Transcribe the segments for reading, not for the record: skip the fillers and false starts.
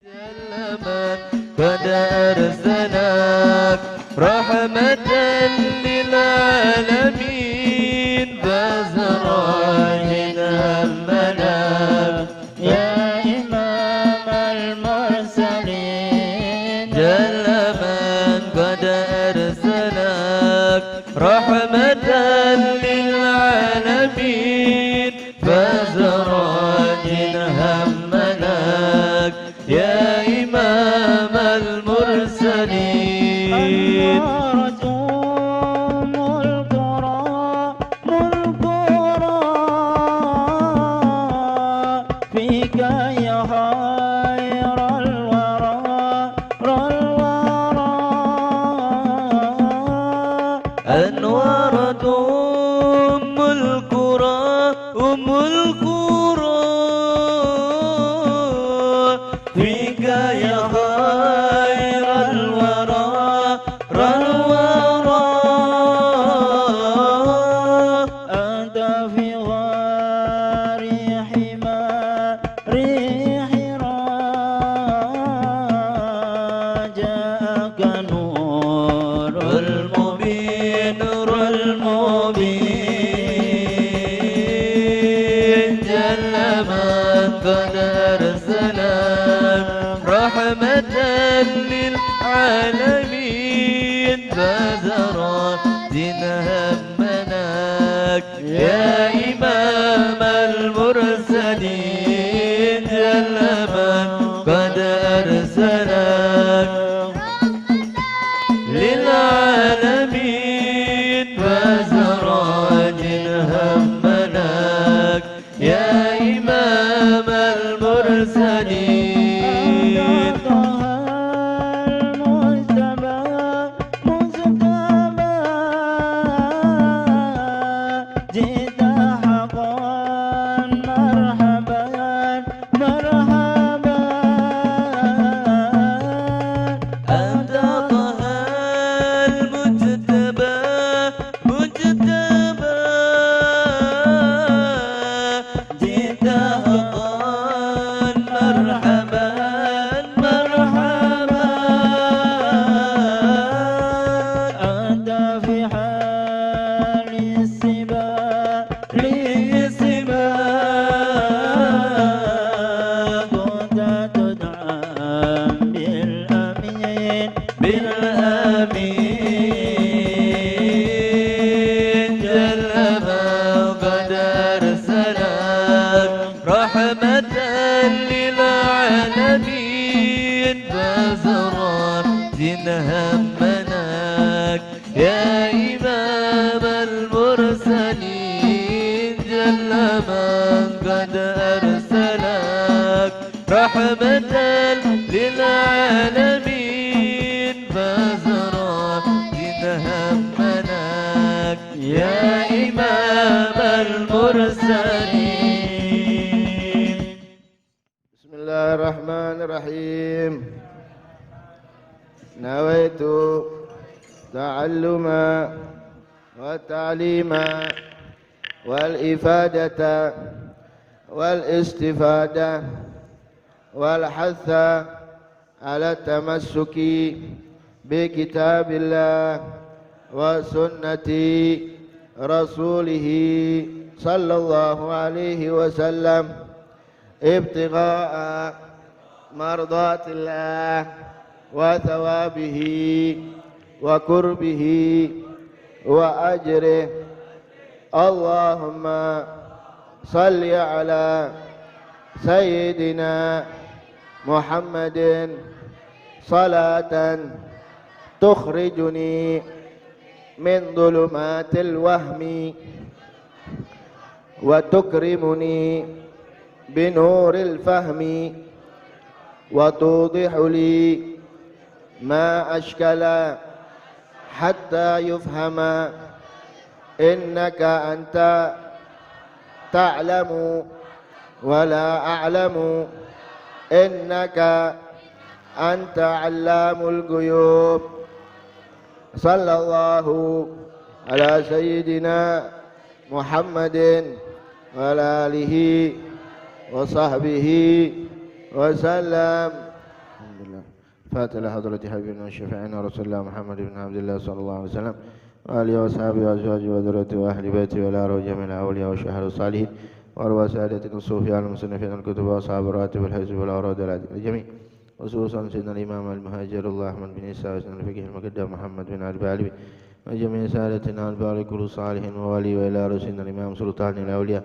قد أرسلك رحمة للعالمين فزراجنا المنام يا إمام المرسلين جل من قد أرسلك رحمة للعالمين فزراجنا همناك يا إمام المرسلين أنوارتهم القرى فيك يا خير الورى أنوارة أم القرى فيك يا خير الورى أنت في غار حمار حرا جاءك نور المبين جل من قد أرسلك رحمة للعالمين فزرات همناك يا إمام المرسلين جل من قد أرسلك للعالمين فزراج همناك يا إمام المرسلين جئت حقا مرحبا أنت طه المجتبى جئت حقا مرحبا أنت في حال السباق كنت تدعى بالأمين جل من قد أرسلك رحمة للعالمين فزرات همناك يا إمام المرسلين جل من قد أرسلك رحمة للعالمين فزرات همناك يا إمام المرسلين. بسم الله الرحمن الرحيم. نويت تعلم والتعليم والإفادة والاستفادة والحث على التمسك بكتاب الله وسنة رسوله صلى الله عليه وسلم ابتغاء مرضات الله وثوابه وقربه وأجره. اللهم صل على سيدنا محمد صلاة تخرجني من ظلمات الوهم وتكرمني بنور الفهم وتوضح لي ما أشكل حتى يفهم إنك أنت تعلم ولا أعلم إنك أنت علام الغيوب. صلى الله على سيدنا محمد وعلى آله وصحبه وسلم فاتح لحضرة حبيبنا وشفيعنا رسول الله محمد بن عبد الله صلى الله عليه وسلم وآله وأصحابه وأزواجه وذريته وأهل بيته والأرواح جميع الأولياء والشهداء الصالحين وأرواح سادة الصوفية المصنفين الكتب وأصحاب الراتب والحزب والأوراد الجميع خصوصا سيدنا الإمام المهاجر الله أحمد بن عيسى وسيدنا الفقيه المقدم محمد بن علي العلوي وجميع سادتنا البارك كل صالح وولي وإلى رسولنا الإمام سلطان الأولياء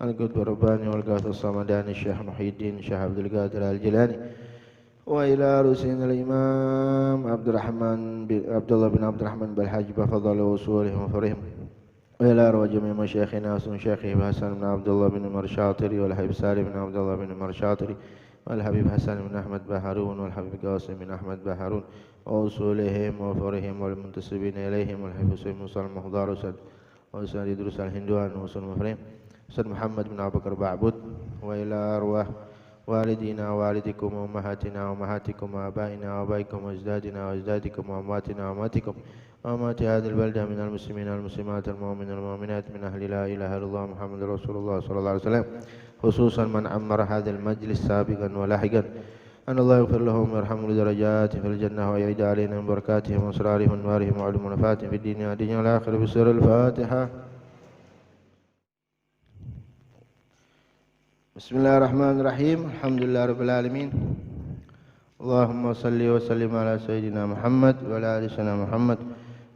القطب الرباني والغوث الصمداني الشيخ محي الدين الشيخ عبد القادر الجيلاني وإلى رسولنا الإمام عبد الله بن عبد الرحمن بالحاج بفضل وصولهم وفرهم وإلى أرواح جميع مشايخنا وسن شيخه حسن بن عبد الله بن مرشاطري والحبيب سالم بن عبد الله بن مرشاطري والحبيب حسن بن أحمد بهارون والحبيب قاسم بن أحمد بهارون وأصولهم وفرهم والمنتسبين إليهم والحبيب سيد موسى المحضار وسيد إدريس الهندوان وسن مفرهم سيد محمد بن أبو بكر بعبد وإلى أرواح والدينا ووالدكم وأمهاتنا وأمهاتكم وآبائنا وآبائكم وأجدادنا وأجدادكم وأمواتنا وأمواتكم وأموات هذه البلدة من المسلمين والمسلمات المؤمنين والمؤمنات من أهل لا إله إلا الله محمد رسول الله صلى الله عليه وسلم خصوصا من عمر هذا المجلس سابقا ولاحقا أن الله يغفر لهم ويرحمهم درجاتهم في الجنة ويعيد علينا من بركاتهم وأسرارهم ونوارهم وعلوم ونفاتهم في الدين والدنيا والآخرة بسر الفاتحة. بسم الله الرحمن الرحيم الحمد لله رب العالمين اللهم صل وسلم على سيدنا محمد وعلى آل سيدنا محمد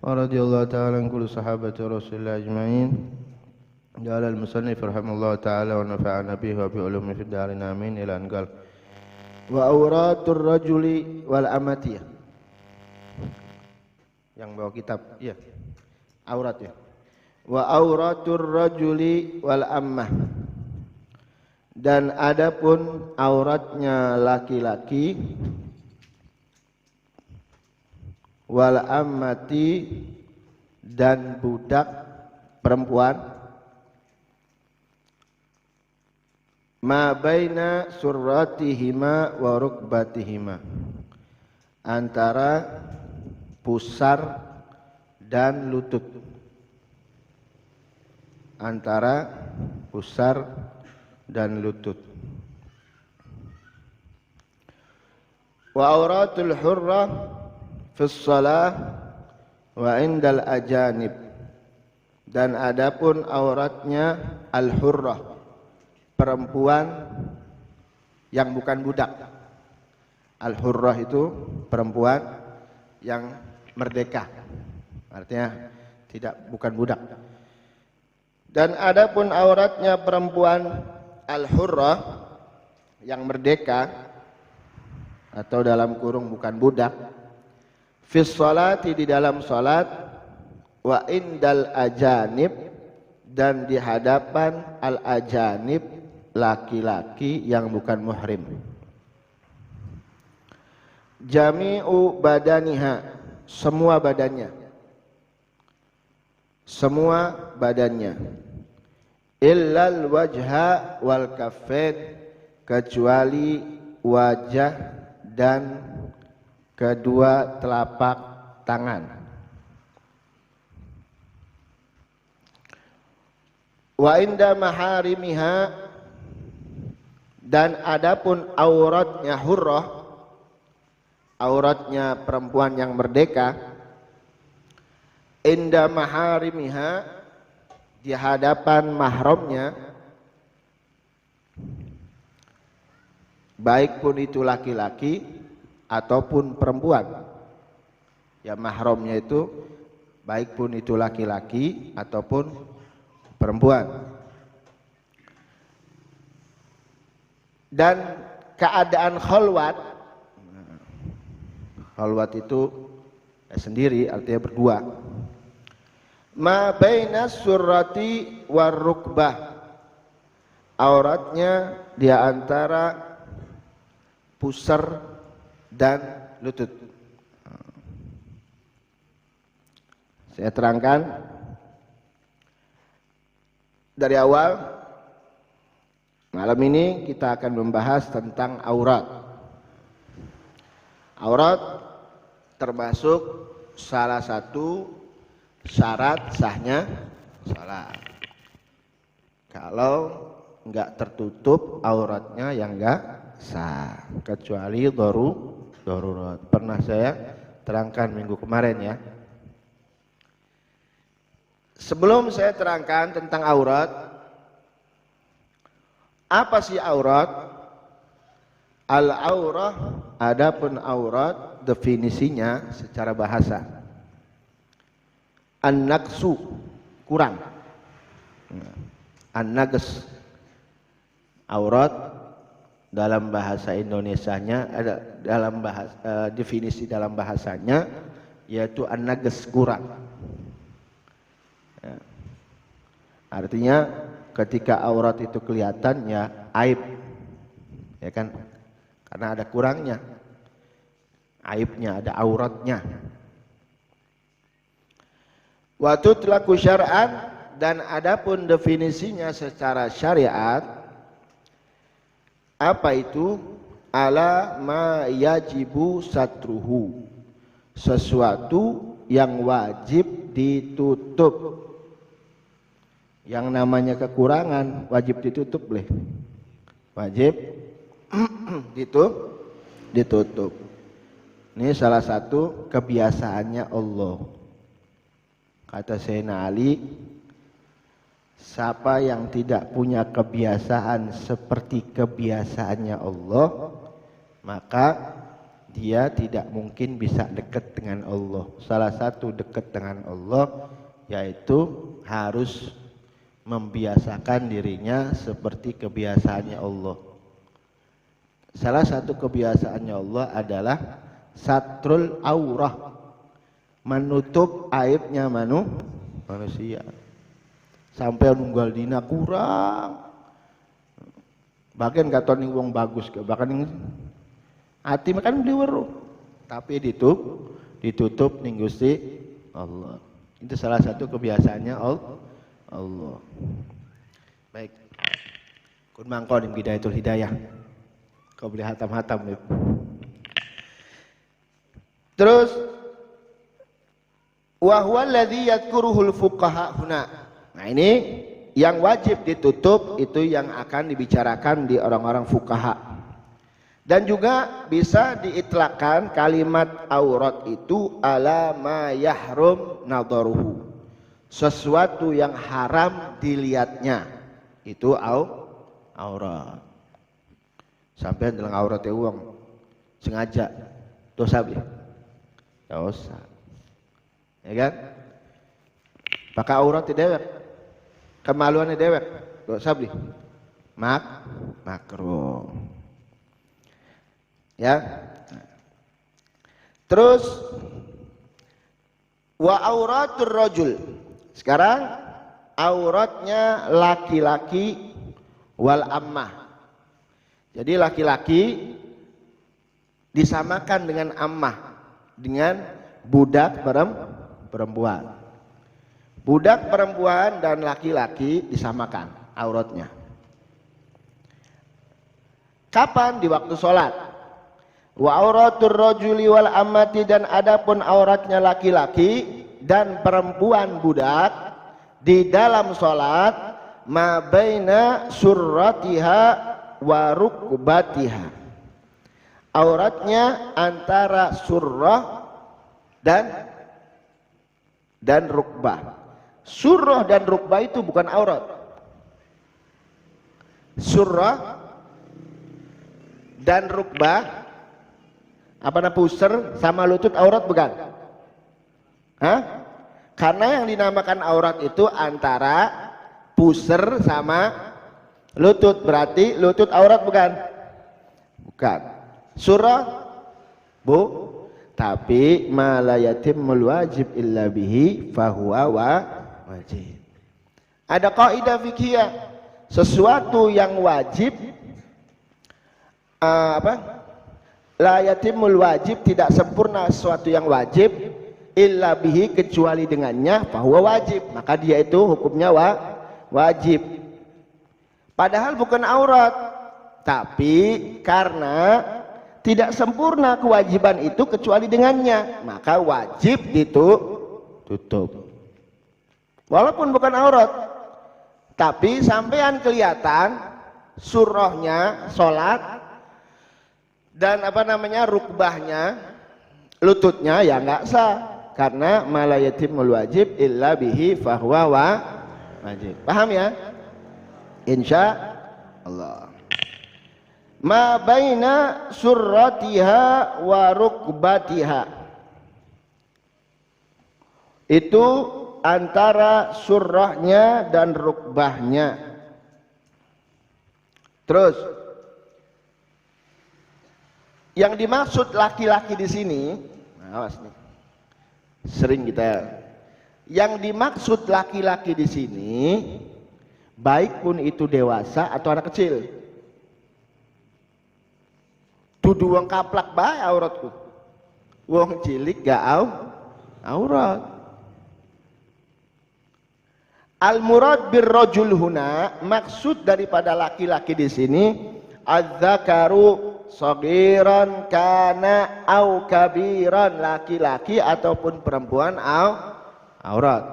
ورضي الله تعالى عن كل صحابة رسول الله أجمعين. قال المصنف رحمه الله تعالى ونفعنا به وبعلومه في الدارين آمين إلى أن قال وأورات الرجل والأمة. Yang bawa kitab ya aurat ya. Wa auratur rajuli wal ammah. Dan adapun auratnya laki-laki wal ammati dan budak perempuan ma baina surratihima wa rukbatihima antara pusar dan lutut antara pusar dan lutut. Wa auratul hurra fi shalah wa indal ajanib. Dan adapun auratnya al-hurrah perempuan yang bukan budak. Al-hurrah itu perempuan yang merdeka. Artinya bukan budak. Dan adapun auratnya perempuan al-hurrah yang merdeka atau dalam kurung bukan budak fis sholati di dalam salat wa indal ajanib dan di hadapan al ajanib laki-laki yang bukan muhrim. Jami'u badaniha semua badannya illal wajha wal kaffain kecuali wajah dan kedua telapak tangan. Wa inda maharimiha dan adapun auratnya hurrah auratnya perempuan yang merdeka inda maharimiha di hadapan mahramnya baik pun itu laki-laki ataupun perempuan ya mahramnya itu baik pun itu laki-laki ataupun perempuan dan keadaan khalwat itu sendiri artinya berdua ma baina surrati war rukbah auratnya di antara pusar dan lutut. Saya terangkan dari awal. Malam ini kita akan membahas tentang aurat. Aurat termasuk salah satu syarat sahnya salat. Kalau enggak tertutup auratnya yang enggak sah, kecuali darurat. Pernah saya terangkan minggu kemarin ya. Sebelum saya terangkan tentang aurat, apa sih aurat? Al-aurah, adapun aurat definisinya secara bahasa. An-naqsu, kurang. An-naqs, aurat dalam bahasa Indonesianya ada dalam bahasa, definisi dalam bahasanya yaitu an-naqs, kurang. Ya. Artinya ketika aurat itu kelihatan ya aib, ya kan? Karena ada kurangnya, aibnya, ada auratnya. Wa tutlaqu syar'an, dan adapun definisinya secara syariat, apa itu? Ala ma yajibu satruhu, sesuatu yang wajib ditutup. Yang namanya kekurangan wajib ditutup boleh, wajib ditutup. Ini salah satu kebiasaannya Allah. Kata Sayyidina Ali, siapa yang tidak punya kebiasaan seperti kebiasaannya Allah, maka dia tidak mungkin bisa dekat dengan Allah. Salah satu dekat dengan Allah yaitu harus membiasakan dirinya seperti kebiasaannya Allah. Salah satu kebiasaannya Allah adalah satrul aurah, menutup aibnya manusia. Sampai nunggal dina kurang, bahkan katon ning wong bagus, bahkan hati makan diweruh, tapi ditutup ning Gusti Allah. Itu salah satu kebiasaannya Allah. Baik, kun mangko ning bidayatul hidayah. Kau boleh hatam-hatam nih. Terus wa huwa alladhi yadhkuruhul fuqaha huna. Nah, ini yang wajib ditutup itu yang akan dibicarakan di orang-orang fuqaha. Dan juga bisa diitlaqkan kalimat aurat itu ala ma yahrum nadharuhu, sesuatu yang haram dilihatnya, itu aurat. Sampai dalam auratnya uang sengaja dosa beli, dosa, ya kan? Pakai aurat di dewek, kemaluannya dewek, dosa beli, makruh, ya. Terus wa auratur rajul, sekarang auratnya laki-laki wal ammah. Jadi laki-laki disamakan dengan ammah, dengan budak perempuan. Budak perempuan dan laki-laki disamakan auratnya. Kapan? Di waktu sholat. Wa auratur rajuli wal ammati, dan adapun auratnya laki-laki dan perempuan budak di dalam sholat, ma baina surratiha wa rukbatiha, auratnya antara surrah dan rukbah. Surrah dan rukbah itu bukan aurat. Surrah dan rukbah, apa namanya, pusar sama lutut aurat bukan? Hah? Karena yang dinamakan aurat itu antara pusar sama lutut, berarti lutut aurat bukan? Bukan. Surah tapi ma la yatimul wajib illa bihi fahuwa wajib. Ada kaidah fiqhiyah, sesuatu yang wajib la yatimul wajib, tidak sempurna sesuatu yang wajib illa bihi, kecuali dengannya, fahuwa wajib, maka dia itu hukumnya wajib. Padahal bukan aurat, tapi karena tidak sempurna kewajiban itu kecuali dengannya, maka wajib ditutup. Walaupun bukan aurat, tapi sampean kelihatan surahnya sholat Dan apa namanya, rukbahnya, lututnya ya nggak sah, karena malayatimul wajib illa bihi fahuwa wajib. Paham ya? Insya Allah. Ma baina surratiha wa rukbatiha, itu antara surahnya dan rukbahnya. Terus yang dimaksud laki-laki di sini, awas nih, sering kita, yang dimaksud laki-laki di sini baik pun itu dewasa atau anak kecil. Dudu wong kaplak bae auratku, wong cilik gak aurat. Al-murad birrajul huna, maksud daripada laki-laki di sini az-zakaru saghiran kana au kabiran, laki-laki ataupun perempuan aurat.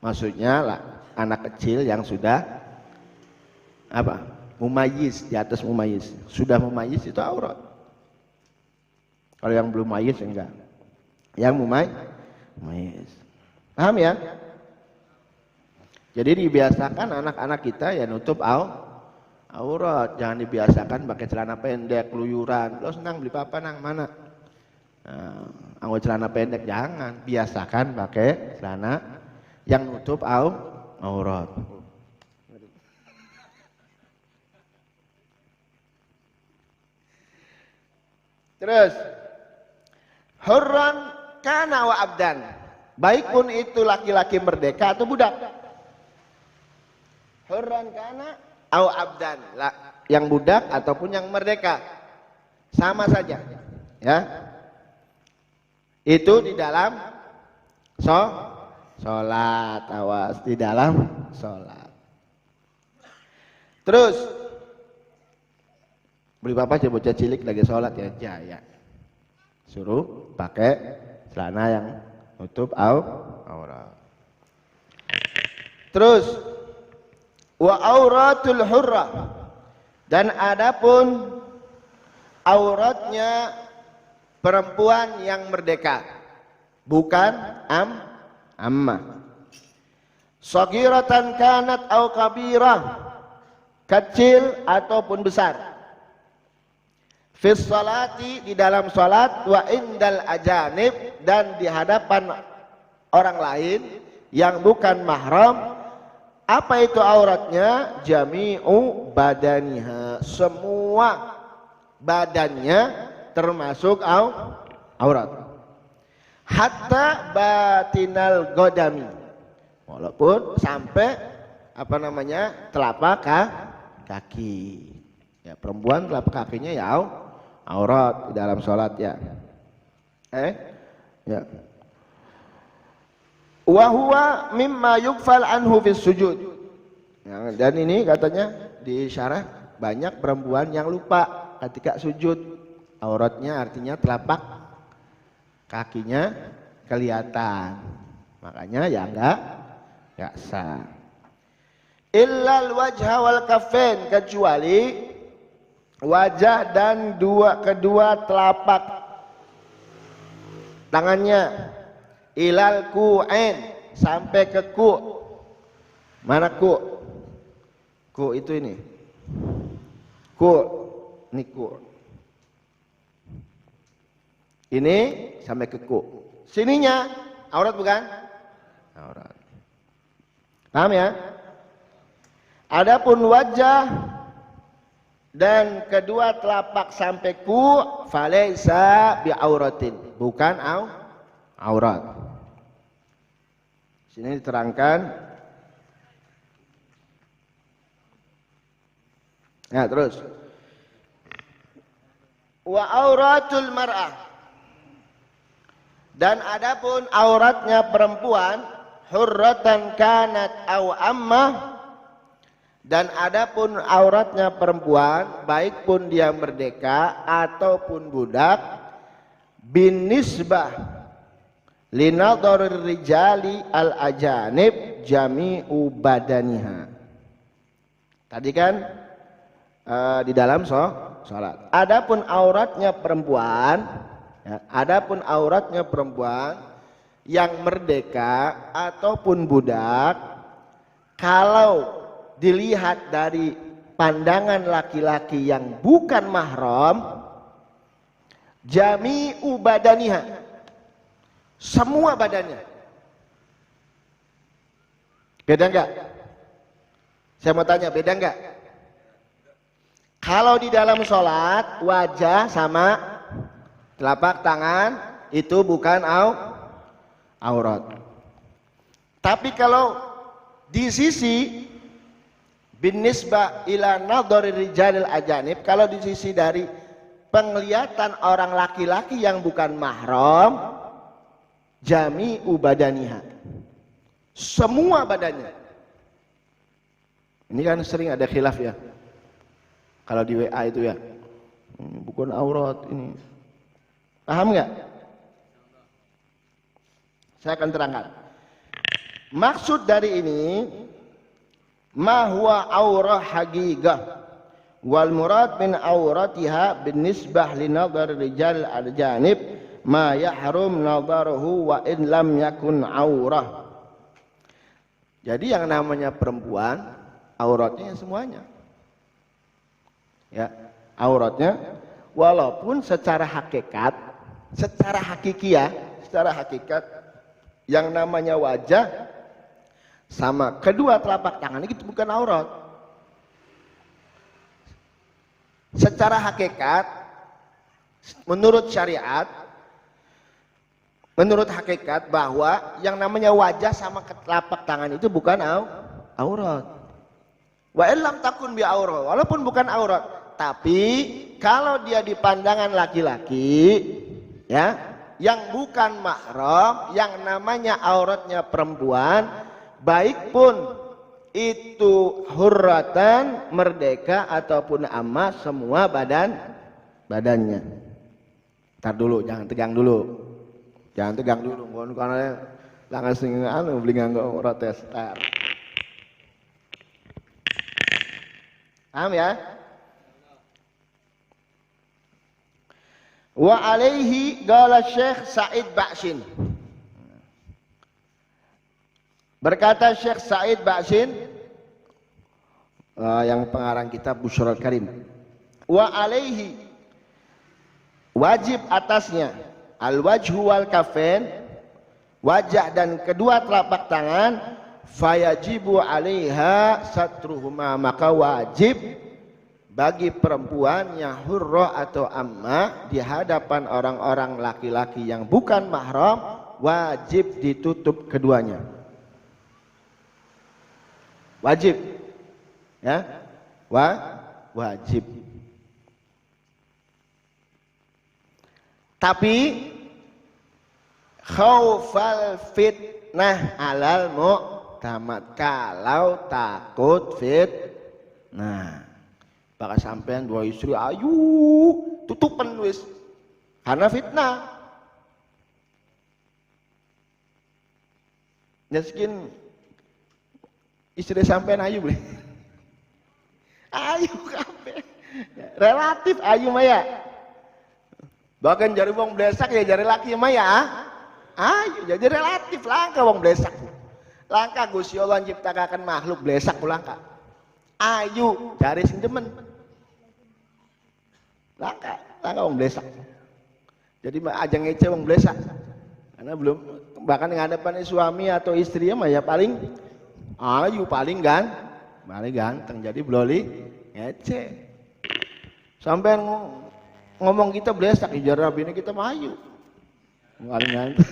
Maksudnya lah, anak kecil yang sudah apa? Mumayyiz, di atas mumayyiz. Sudah mumayyiz itu aurat. Kalau yang belum mumayyiz enggak. Yang mumayyiz. Paham ya? Jadi dibiasakan anak-anak kita ya nutup aurat. Jangan dibiasakan pakai celana pendek, keluyuran. Lo senang beli apa nang mana? Anggo celana pendek jangan. Biasakan pakai celana yang nutup aurat. Terus hurran kana wa abdan, baik pun itu laki-laki merdeka atau budak. Hurran kana au abdan, yang budak ataupun yang merdeka sama saja ya. Itu di dalam sholat, awas, di dalam sholat. Terus beli apa aja bocah cilik lagi sholat ya, suruh pakai celana yang nutup aurat. Terus wa auratul hurrah, dan adapun auratnya perempuan yang merdeka, bukan ammah. Saghiratan kanat au kabirah, kecil ataupun besar. Fis salati, di dalam salat, wa indal ajanib, dan di hadapan orang lain yang bukan mahram. Apa itu auratnya? Jami'u badaniha, semua badannya termasuk aurat. Hatta batinal godami, walaupun sampai apa namanya, telapak kaki. Ya, perempuan telapak kakinya ya aurat di dalam sholat ya. Ya. Wa huwa mimma yukfal anhu fis sujud. Ya, dan ini katanya di syarah banyak perempuan yang lupa ketika sujud. Auratnya artinya telapak kakinya kelihatan. Makanya ya enggak sah. Illal wajha wal kaffain, kecuali wajah dan kedua telapak tangannya. Ilal ku'ain, sampai ke ku. Mana ku? Ku itu ini. Ku, ini ku. Ini sampai ke ku. Sininya aurat bukan? Aurat. Paham ya? Adapun wajah dan kedua telapak sampai ku, falaisa bi auratin, bukan aurat. Sini diterangkan. Nah, terus wa auratul mar'ah, dan adapun auratnya perempuan, hurratan kanat au ammah, dan adapun auratnya perempuan baik pun dia merdeka ataupun budak, binisbah linadharir rijali al ajanib jami'u badaniha. Tadi kan di dalam salat. Adapun auratnya perempuan, ya, adapun auratnya perempuan yang merdeka ataupun budak, kalau dilihat dari pandangan laki-laki yang bukan mahram, jami'u badaniha, semua badannya. Beda enggak? Saya mau tanya, beda enggak? Kalau di dalam sholat, wajah sama telapak tangan itu bukan aurat. Tapi kalau di sisi binisbah ila nadhari rijalil ajanib, kalau di sisi dari penglihatan orang laki-laki yang bukan mahram, jami'u badaniha, semua badannya. Ini kan sering ada khilaf ya, kalau di WA itu ya, ini bukan aurat ini. Paham nggak? Saya akan terangkan. Maksud dari ini, ma huwa aurah haqiqah wal murad min auratiha binisbah li nadhar rijal al-janib ma yahrum nadharuhu wa in lam yakun aurah. Jadi yang namanya perempuan, auratnya semuanya. Ya, auratnya walaupun secara hakikat, secara hakikiah, secara hakikat yang namanya wajah sama kedua telapak tangan itu bukan aurat. Secara hakikat, menurut syariat, menurut hakikat bahwa yang namanya wajah sama telapak tangan itu bukan aurat. Wa illam takun bi aurat, walaupun bukan aurat, tapi kalau dia di pandangan laki-laki, ya, yang bukan mahram, yang namanya auratnya perempuan, baik pun itu hurratan, merdeka ataupun amma, semua badannya. Ntar dulu, jangan tegang dulu. Jangan tegang dulu, karena langan sing anu beli nganggo protes. Paham ya? Wa alaihi qala Syekh Said Ba'sin. Berkata Syekh Said Ba'sin, yang pengarang kitab Busyral Karim, wa alaihi, wajib atasnya, al wajhu wal kafain, wajah dan kedua telapak tangan, fayajibu alaiha satruhuma, maka wajib bagi perempuan yang hurrah atau amma di hadapan orang-orang laki-laki yang bukan mahram, wajib ditutup keduanya. Wajib, ya, wajib. Tapi khaufal fitnah alal mu'tamad, kalau takut fitnah, bakal sampean dua istri ayu tutupan wis karena fitnah. Nyeskin istri sampean ayu boleh. Ayu kabeh. Relatif ayu maya. Bahkan jari wong blesak ya jari laki maya. Ayu jadi relatif, langka wong blesak. Langka Gusti Allah ciptakan makhluk blesak langka. Ayu jari sing demen. Langka wong blesak. Jadi aja ngece wong blesak. Karena belum, bahkan ngadapan suami atau istrinya mah ya paling ayu, paling ganteng, jadi bloli ngece. Sampai ngomong kita blesak, ijarab ini kita mah ayu, paling ganteng.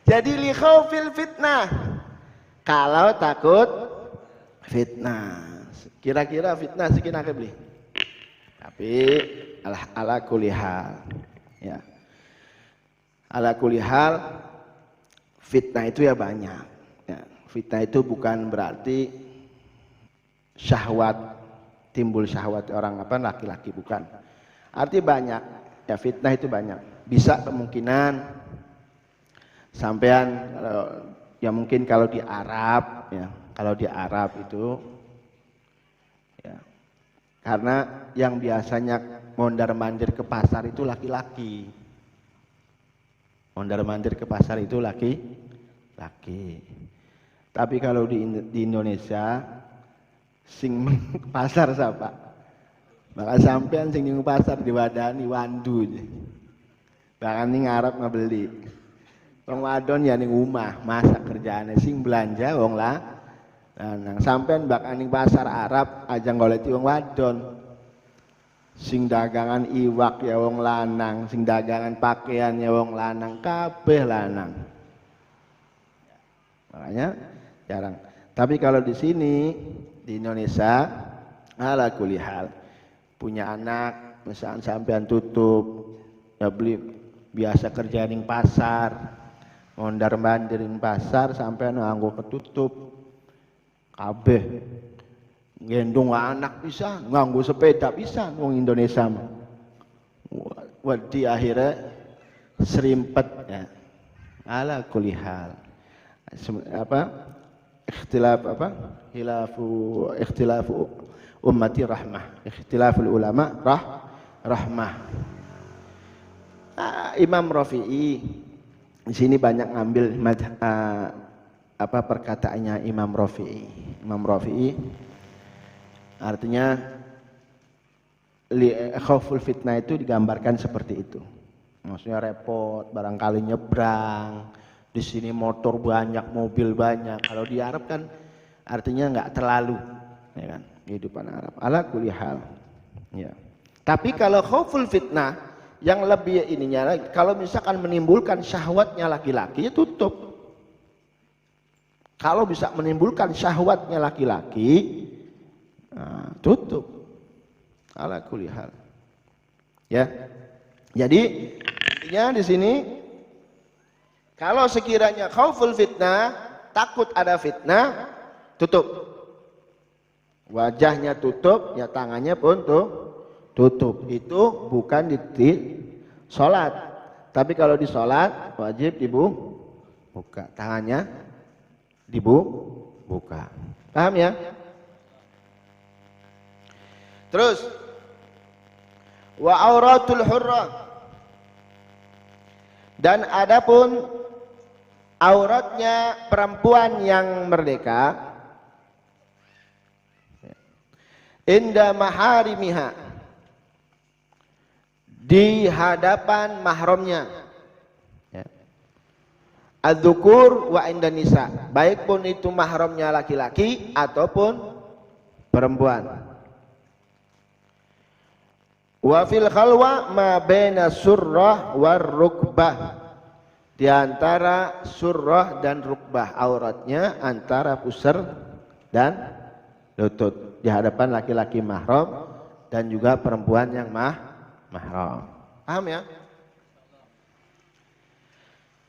Jadi li khaufil fitnah, kalau takut fitnah. Kira-kira fitnah sekian beli. Tapi ala kulli hal, ya. Ala kulli hal, fitnah itu ya banyak. Ya, fitnah itu bukan berarti syahwat, timbul syahwat orang laki-laki, bukan. Arti banyak. Ya, fitnah itu banyak. Bisa kemungkinan sampean ya mungkin kalau di Arab, ya kalau di Arab itu ya, karena yang biasanya mondar-mandir ke pasar itu laki-laki. Mondar-mandir ke pasar itu laki-laki. Tapi kalau di Indonesia sing ke pasar siapa? Maka sampean sing ning pasar diwadani wandu. Bahkan ning Arab ngabeli. Wong wadon ya ning omah, masak kerjaane sing belanja wong lanang. Sampean bakal ning pasar Arab aja goleti wong wadon. Sing dagangan iwak ya wong lanang, sing dagangan pakaian ya wong lanang, kabeh lanang. Makanya jarang. Tapi kalau di sini di Indonesia ala kulli hal punya anak misalkan sampean tutup ya beli biasa kerja ning pasar, mondar-mandirin pasar sampean nganggo ketutup kabeh. Gendong anak bisa, nganggo sepeda bisa wong Indonesia mah. Wedi akhirnya serimpet ya. Ala kulli hal. Ikhtilafu ummati rahmah. Ikhtilaful ulama rahmah. Imam Rafi'i di sini banyak ngambil perkataannya Imam Rafi'i. Imam Rafi'i artinya khauful fitnah itu digambarkan seperti itu. Maksudnya repot, barangkali nyebrang. Di sini motor banyak, mobil banyak. Kalau di Arab kan artinya nggak terlalu, ya kan? Kehidupan Arab. Ala kulli hal. Ya. Tapi kalau khauful fitnah yang lebih ininya, kalau misalkan menimbulkan syahwatnya laki-laki, ya tutup. Kalau bisa menimbulkan syahwatnya laki-laki, nah, tutup. Ala kulli hal. Ya. Jadi intinya di sini kalau sekiranya khauful fitnah, takut ada fitnah, tutup. Wajahnya tutup, ya tangannya pun tutup. Itu bukan di sholat. Tapi kalau di sholat wajib dibuka. Tangannya dibuka. Paham ya? Terus wa auratul hurrah, dan adapun auratnya perempuan yang merdeka inda maharimiha, di hadapan mahramnya, adzukur wa inda nisa, baik pun itu mahramnya laki-laki ataupun perempuan. Wa fil khalwa ma baina surrah war rukbah, di antara surrah dan rukbah, auratnya antara pusar dan lutut, di hadapan laki-laki mahram dan juga perempuan yang mahram. Paham ya?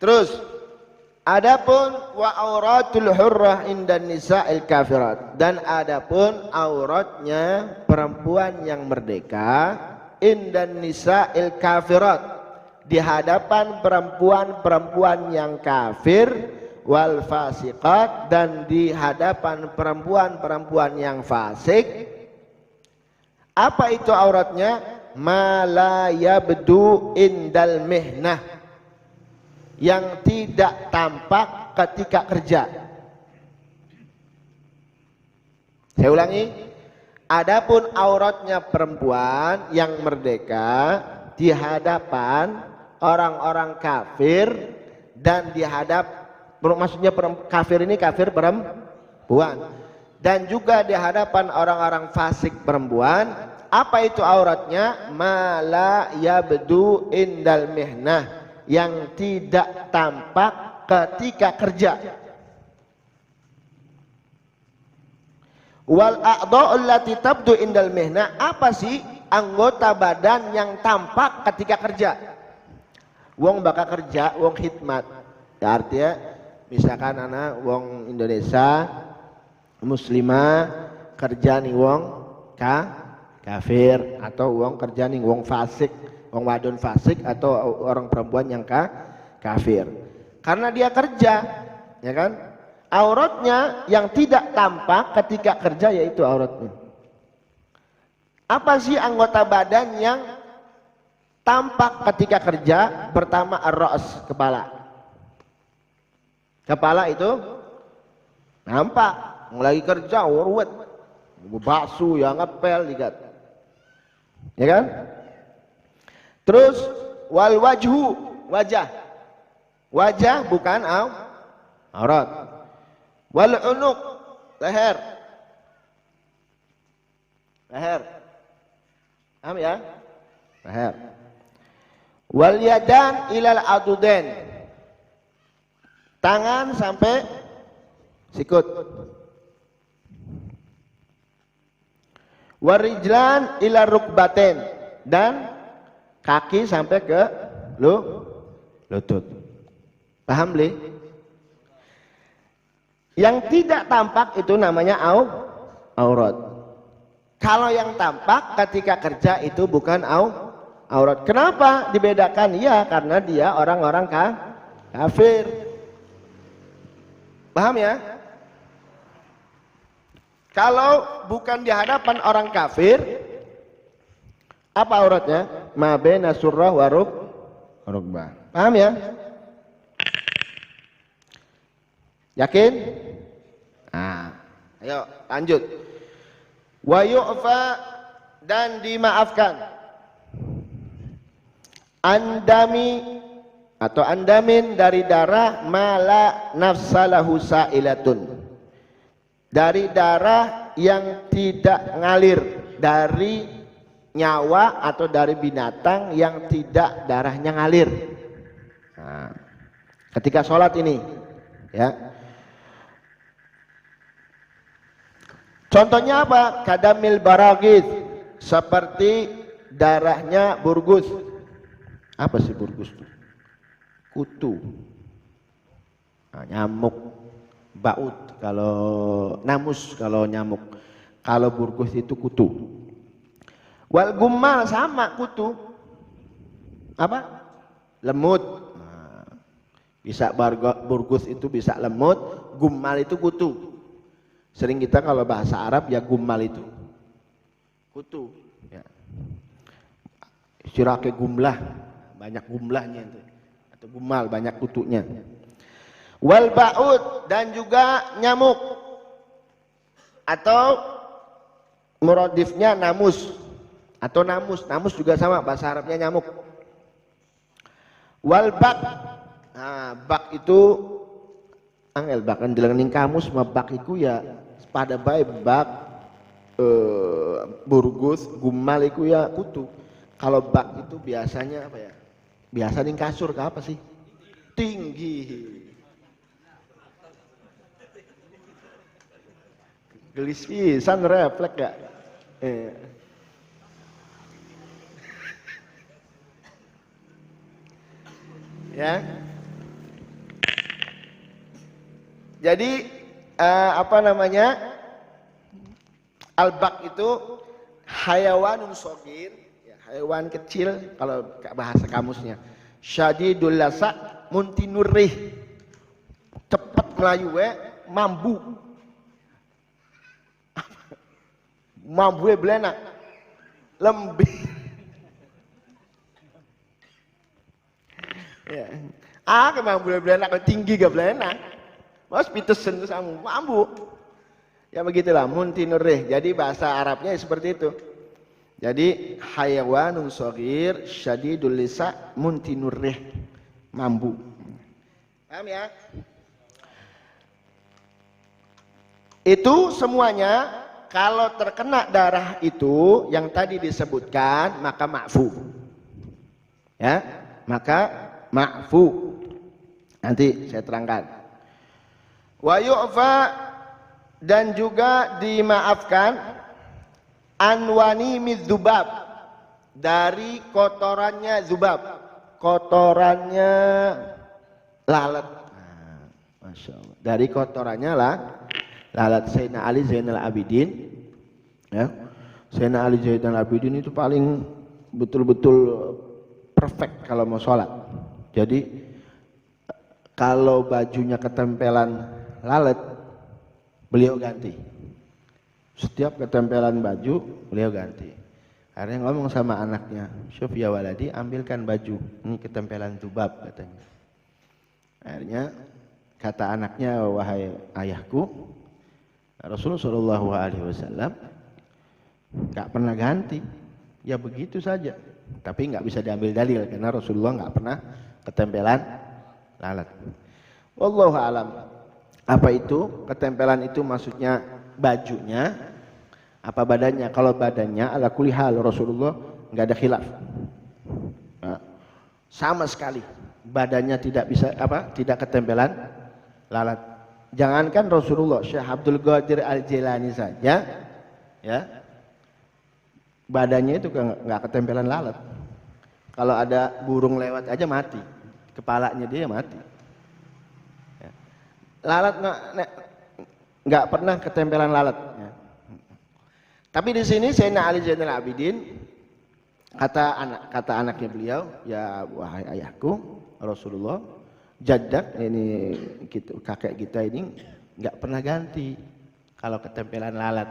Terus adapun wa auratul hurrah indan nisa'il kafirat, dan adapun auratnya perempuan yang merdeka indan nisa'il kafirat, di hadapan perempuan-perempuan yang kafir, wal fasiqat, dan di hadapan perempuan-perempuan yang fasik. Apa itu auratnya? Ma la yabdu indal mihnah, yang tidak tampak ketika kerja. Saya ulangi. Adapun auratnya perempuan yang merdeka di hadapan orang-orang kafir, dan di maksudnya kafir ini kafir perempuan, dan juga di hadapan orang-orang fasik perempuan. Apa itu auratnya? Ma la yabdu indal mihnah, yang tidak tampak ketika kerja. Wal a'dha'u allati tabdu indal mihna, apa sih anggota badan yang tampak ketika kerja? Wong bakal kerja, wong khidmat. Ya, artinya misalkan anak wong Indonesia muslimah kerja nih wong kafir, atau wong kerja nih wong fasik, wong wadon fasik, atau orang perempuan yang kafir. Karena dia kerja, ya kan? auratnya yang tidak tampak ketika kerja yaitu auratnya. Apa sih anggota badan yang tampak ketika kerja? Pertama ar-ra's, kepala. Kepala itu nampak, lagi kerja urut, baksu ya ngepel digat. Ya kan? Terus wal wajhu, wajah. Wajah bukan aurat. Wal unuq, leher. Leher. Paham ya? Leher. Wal yadan ilal adudain. Tangan sampai sikut. Warijlan ila rukbaten, dan kaki sampai ke lutut. Paham, Li? Yang tidak tampak itu namanya aurat. Kalau yang tampak ketika kerja itu bukan aurat. Kenapa dibedakan? Ya karena dia orang-orang kafir. Paham ya? Kalau bukan di hadapan orang kafir, apa auratnya? Ma baina surrah wa rukbah. Paham ya? Yakin? Nah, ayo lanjut. Wa yu'fa, dan dimaafkan. Andami atau andamin, dari darah mala nafsalahu sa'ilatun, dari darah yang tidak ngalir, dari nyawa atau dari binatang yang tidak darahnya ngalir. Nah, ketika sholat ini ya, contohnya apa? Kadamil baragis, seperti darahnya burgus. Apa sih burgus itu? Kutu. Nah, nyamuk, baut kalau namus, kalau nyamuk. Kalau burgus itu kutu. Wal gummal sama kutu. Apa? Lemut. Nah, bisa burgus itu bisa lemut, gummal itu kutu. Sering kita kalau bahasa Arab ya gummal itu kutu. Ya. Istilah ke gumlah, banyak gumlahnya itu. Atau gumal, banyak kutunya. Wal ba'ud, dan juga nyamuk. Atau muradifnya namus. Atau namus. Namus juga sama, bahasa Arabnya nyamuk. Wal bak. Nah, bak itu angel bak kan dilengening kamus mah bak iku ya pada bae bak burgus, gumal iku ya kutu. Kalau bak itu biasanya apa ya? Biasa ning kasur ke apa sih? Tinggi. Gelis pisan refleks gak? Ya. Jadi apa namanya? Albak itu hayawanun shogir, ya, hewan kecil kalau bahasa kamusnya. Syadidul lasa muntinurih, cepat melayu mambu. Mambu belena lembih. Ya. Mambu belena kalau tinggi gak belena. Mas pitesen itu sama mambu. Ya begitulah muntinurih. Jadi bahasa Arabnya seperti itu. Jadi hayawanun shaghir syadidul lisa muntinurih, mambu. Paham ya? Itu semuanya kalau terkena darah itu yang tadi disebutkan maka ma'fu. Ya, maka ma'fu. Nanti saya terangkan. Wa yu'fa, dan juga dimaafkan anwani midzubab, dari kotorannya zubab, kotorannya lalat. Nah, Masya Allah. Dari kotorannya lalat. Sayyidina Ali Zainal Abidin, ya, Sayyidina Ali Zainal Abidin itu paling betul-betul perfect kalau mau sholat. Jadi kalau bajunya ketempelan lalat, beliau ganti. Setiap ketempelan baju, beliau ganti. Akhirnya ngomong sama anaknya, "Syuf ya waladi, ambilkan baju. Ini ketempelan tubab," katanya. Akhirnya kata anaknya, "Wahai ayahku, Rasulullah Shallallahu Alaihi Wasallam nggak pernah ganti, ya begitu saja." Tapi nggak bisa diambil dalil karena Rasulullah nggak pernah ketempelan lalat. Wallahu alam. Apa itu ketempelan itu? Maksudnya bajunya apa badannya? Kalau badannya ala kulli hal Rasulullah nggak ada khilaf. Nah, sama sekali badannya tidak bisa tidak ketempelan lalat. Jangankan Rasulullah, Syekh Abdul Qadir Al-Jilani saja ya badannya itu nggak ketempelan lalat. Kalau ada burung lewat aja mati, kepalanya dia mati. Ya. Lalat nggak pernah ketempelan lalat. Ya. Tapi di sini Sayyidina Ali Zainal Abidin kata anaknya beliau, "Ya wahai ayahku Rasulullah, jaddak ini gitu, kakek kita ini nggak pernah ganti kalau ketempelan lalat."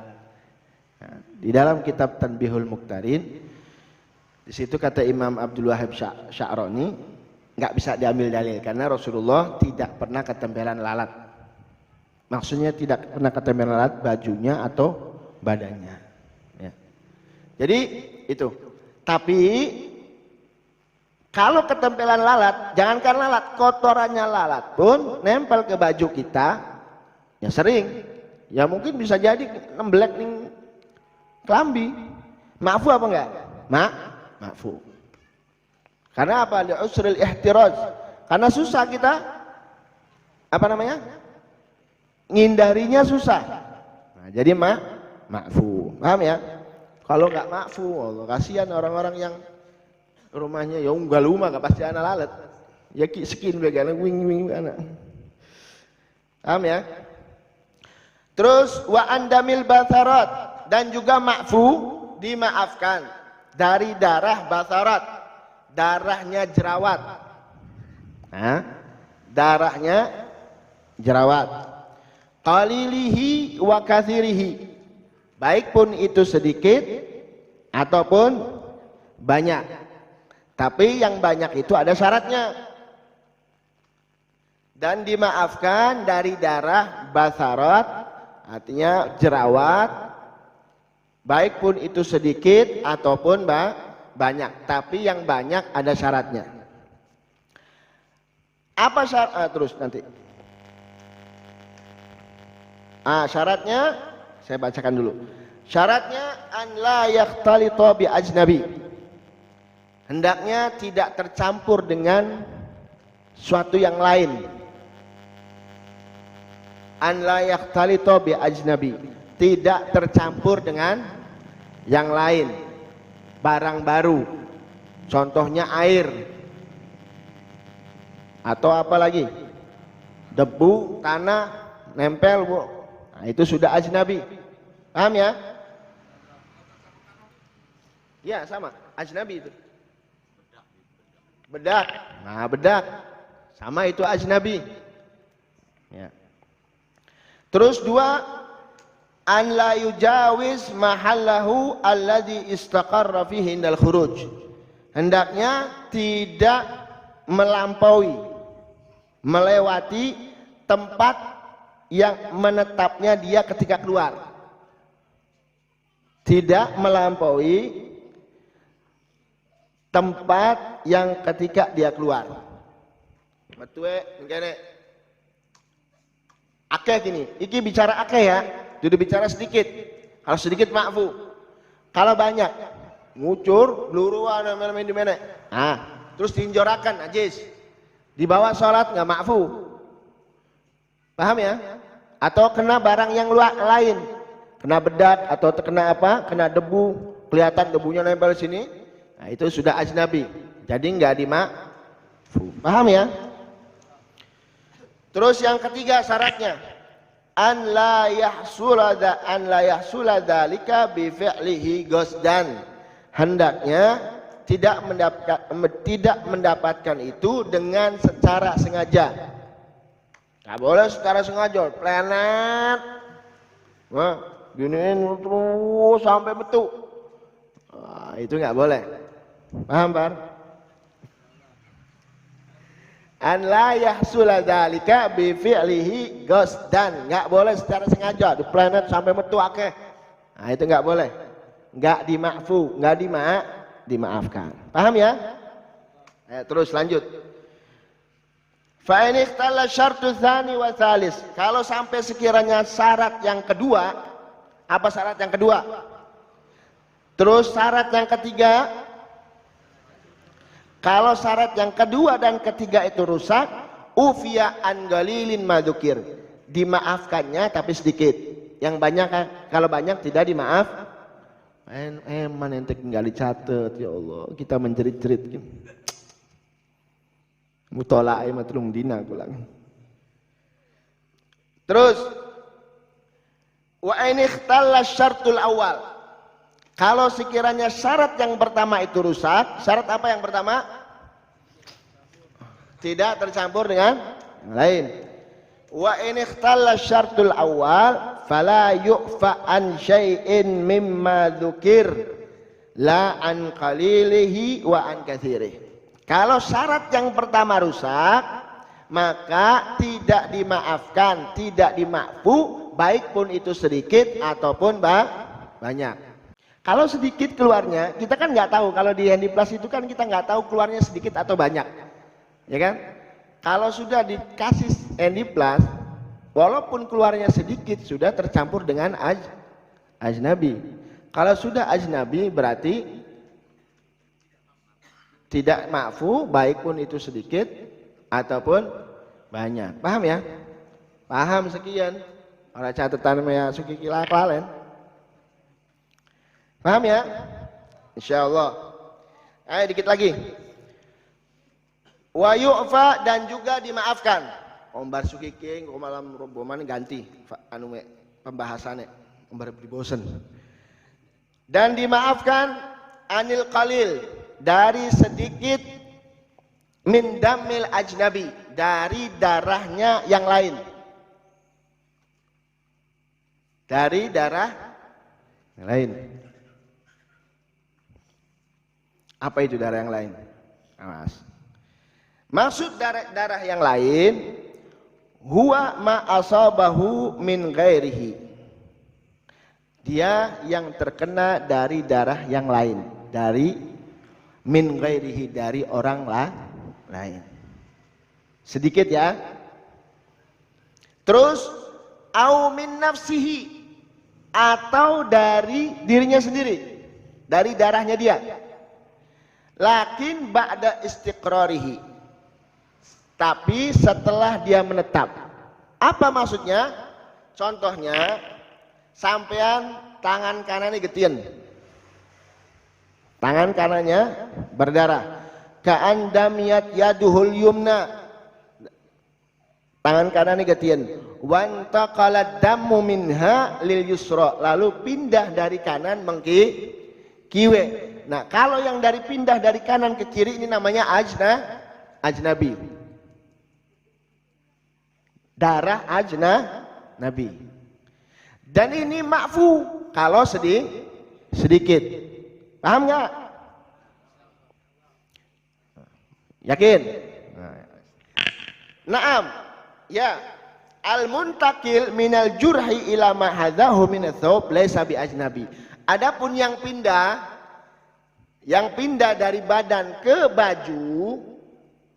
Nah, di dalam kitab Tanbihul Muqtarin di situ kata Imam Abdul Wahab Sya'rani nggak bisa diambil dalil karena Rasulullah tidak pernah ketempelan lalat. Maksudnya tidak pernah ketempelan lalat bajunya atau badannya. Ya. Jadi itu. Tapi kalau ketempelan lalat, jangankan lalat, kotorannya lalat pun nempel ke baju kita, ya sering. Ya mungkin bisa jadi nemblek nih kelambi. Ma'fu apa enggak? Ma'fu. Karena apa? Li'usril ihtiraz. Karena susah kita ngindarinya susah. Nah, jadi ma'fu. Paham ya? Kalau enggak ma'fu, Allah kasihan orang-orang yang rumahnya ya unggal-uma enggak pasti anak lalat. Ya skin begana wing anak. Paham ya? Terus wa andamil batharat, dan juga ma'fu dimaafkan dari darah basarat, darahnya jerawat. Nah, darahnya jerawat. Qalilihi wa katsirihi, baik pun itu sedikit ataupun banyak. Tapi yang banyak itu ada syaratnya. Dan dimaafkan dari darah basarat, artinya jerawat, baik pun itu sedikit ataupun banyak, tapi yang banyak ada syaratnya. Apa syarat? Terus nanti. Syaratnya saya bacakan dulu. Syaratnya an la yakhtalita bi ajnabi. Hendaknya tidak tercampur dengan suatu yang lain. An la yakhtalita bi ajnabi. Tidak tercampur dengan yang lain, barang baru, contohnya air atau apa lagi, debu, tanah nempel, Bu. Nah, itu sudah ajnabi. Paham ya? Ya sama, ajnabi itu. Bedak. Nah, bedak sama itu ajnabi. Ya. Terus dua, an la yujawiz mahallahu alladhi istaqarra fihi indal khuruj. Hendaknya tidak melampaui, melewati tempat yang menetapnya dia ketika keluar. Tidak melampaui tempat yang ketika dia keluar. Matue ngene. Akeh gini, iki bicara akeh ya. Jadi bicara sedikit, kalau sedikit ma'fu, kalau banyak ngucur, luruan, di mana? Terus diinjorakan, najis, dibawa sholat nggak ma'fu, paham ya? Atau kena barang yang lain, kena bedak atau terkena apa? Kena debu, kelihatan debunya nempel sini, nah itu sudah ajnabi, jadi nggak dima'fu, paham ya? Terus yang ketiga syaratnya, an la yahsula dzalika bi fi'lihi qasdan. Hendaknya tidak mendapatkan itu dengan secara sengaja. Nggak boleh secara sengaja, planet. Wah, giniin terus sampai betul. Nah, itu nggak boleh. Paham, Pak? An la yahsula dzalika bi fi'lihi qasdan. Nggak boleh secara sengaja, di planet sampai metu akeh. Nah, itu nggak boleh. Nggak dimaafkan, nggak dimaafkan. Paham ya? Terus lanjut. Fa in ikhtalla syartu tsani wa tsalis. Kalau sampai sekiranya syarat yang kedua, apa syarat yang kedua? Terus syarat yang ketiga, kalau syarat yang kedua dan ketiga itu rusak, ufiya an galilin madzukir. Dimaafkannya tapi sedikit. Yang banyak, kalau banyak tidak dimaaf. Eman ente tinggal dicatat, ya Allah, kita menjerit-jerit. Mutolak matlung dina pulang. Terus wa in ikhtalla syartul awal. Kalau sekiranya syarat yang pertama itu rusak, syarat apa yang pertama? Tidak tercampur dengan yang lain. Wa in ikhtalla syartul awal fala yu'fa an syai'in mimma dzukir la an qalilihi wa an katsirihi. Kalau syarat yang pertama rusak, maka tidak dimaafkan, tidak dimakfu, baik pun itu sedikit ataupun banyak. Kalau sedikit keluarnya, kita kan nggak tahu. Kalau di Handyplus itu kan kita nggak tahu keluarnya sedikit atau banyak, ya kan? Kalau sudah dikasih Handyplus, walaupun keluarnya sedikit, sudah tercampur dengan ajnabi. Kalau sudah ajnabi berarti tidak makfu, baik pun itu sedikit ataupun banyak. Paham ya? Paham sekian. Orang catatan ya suki kila kalian. Paham ya? Insyaallah. Ayo dikit lagi. Wa yu'fa dan juga dimaafkan. Ombar suki king malam roboman ganti anu pembahasannya. Ombar bosen. Dan dimaafkan anil qalil, dari sedikit min damil ajnabi, dari darahnya yang lain, dari darah yang lain. Apa itu darah yang lain? Awas. Maksud darah yang lain, huwa ma asabahu min ghairihi, dia yang terkena dari darah yang lain, dari min ghairihi, dari orang lain. Sedikit ya. Terus au min nafsihi, atau dari dirinya sendiri, dari darahnya dia. Lakin ba'da istiqrarihi, tapi setelah dia menetap. Apa maksudnya? Contohnya, sampean tangan kanannya getien, tangan kanannya berdarah. Ka'andamiyat yaduhul yumna, tangan kanannya getien. Wantaqalad dammu minha lil yusra, lalu pindah dari kanan mengki kiwe. Nah, kalau yang dari pindah dari kanan ke kiri ini namanya ajnabi. Darah ajnabi. Dan ini ma'fu kalau sedikit. Paham nggak? Yakin? Naam. Ya. Al-muntakil minal jurhi ila ma hadahu min ats-tsawb laisa bi ajnabi. Adapun yang pindah dari badan ke baju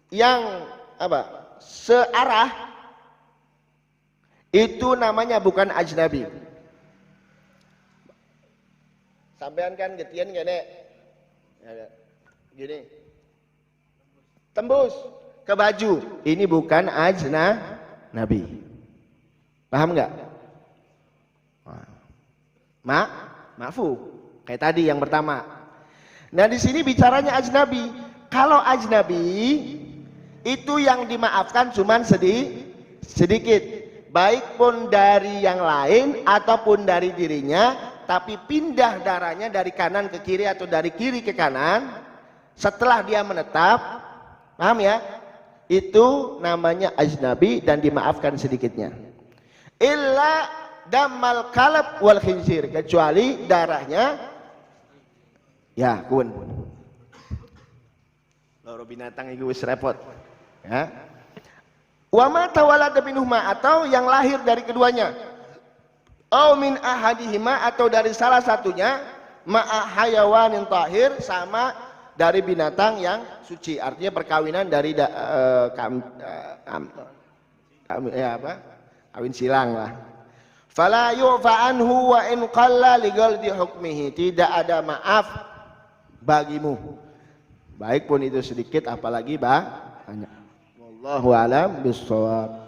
yang apa? Searah, itu namanya bukan ajnabi. Sampean kan getien gini, gini, tembus ke baju, ini bukan ajnabi. Paham nggak? Maafu, kayak tadi yang pertama. Nah di sini bicaranya ajnabi. Kalau ajnabi itu yang dimaafkan cuman sedikit, baik pun dari yang lain ataupun dari dirinya, tapi pindah darahnya dari kanan ke kiri atau dari kiri ke kanan setelah dia menetap. Paham ya? itu namanya ajnabi dan dimaafkan sedikitnya. Illa damal kalab wal khinzir, kecuali darahnya ya kun loro binatang itu wis repot ya. Wa ma tawalada minhuma, atau yang lahir dari keduanya, au min ahadihima, atau dari salah satunya, ma'a hayawanin tahir, sama dari binatang yang suci. Artinya perkawinan dari kawin silang lah. Fala yu'fa anhu wa in qalla li ghaldi hukmihi, tidak ada maaf bagimu, baik pun itu sedikit apalagi banyak. Wallahu a'lam bishawab.